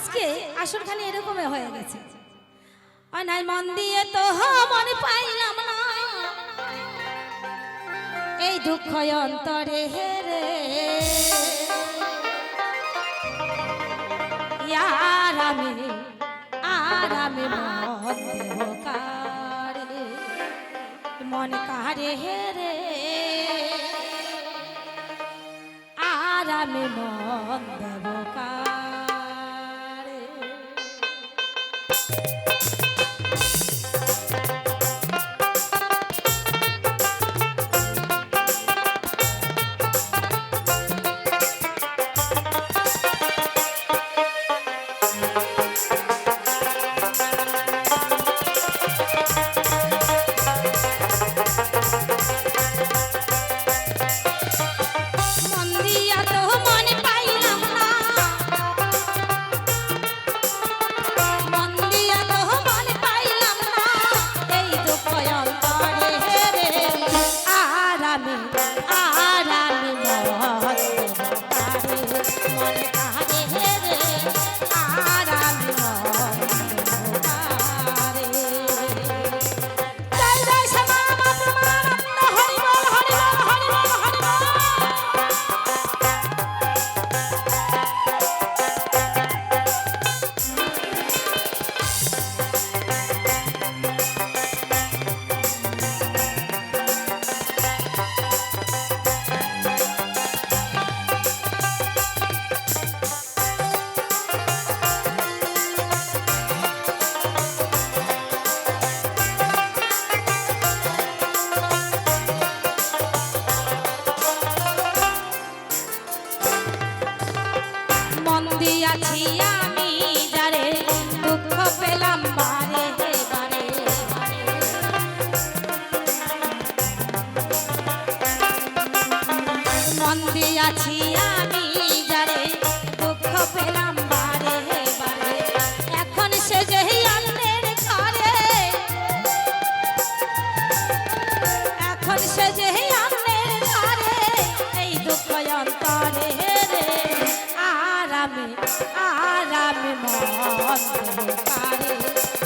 আজকে আসরখানি এরকমই হয়ে গেছে। অনাই মন দিয়ে তো মনে পাইলাম না, এই দুঃখ অন্তরে হেরে আরামে মন দেহ কারে, মন কারে হেরে আরামে মন দেব কারে। দিয়াছি আমি যারে দুঃখ পেলাম বারে বারে, মন দিয়াছি আমি যারে দুঃখ পেলাম বারে বারে, এখন সে যে অন্যের ঘরে, এখন সে যে অন্যের ঘরে, এই দুঃখ অন্তরে আরামে মন কারে,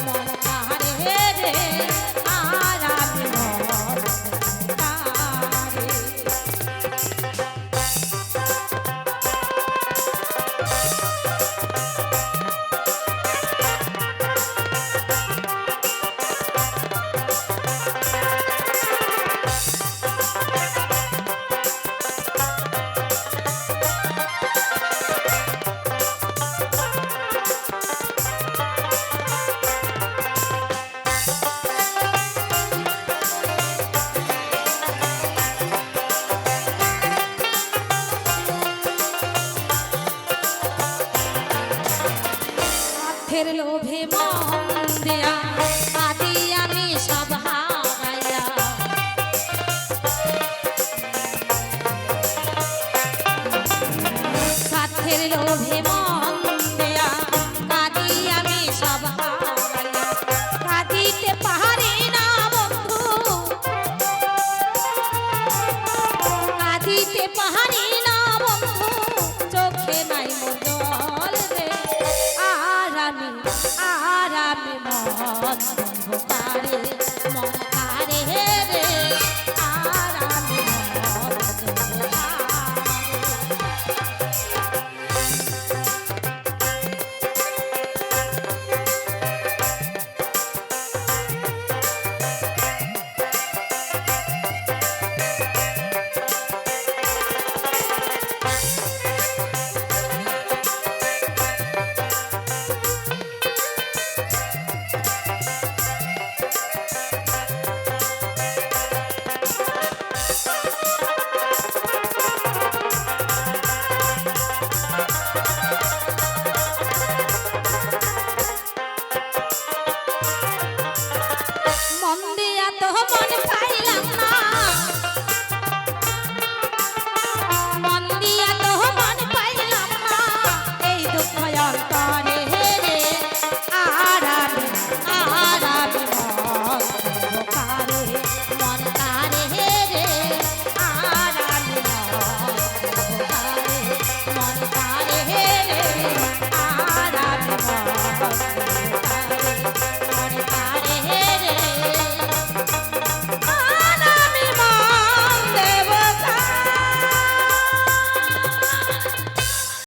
মন কারে রে আরামে মন কারে। অর্থের লোভে মন দেয়া আদি আমি সব হারাইয়া, স্বার্থের লোভে মন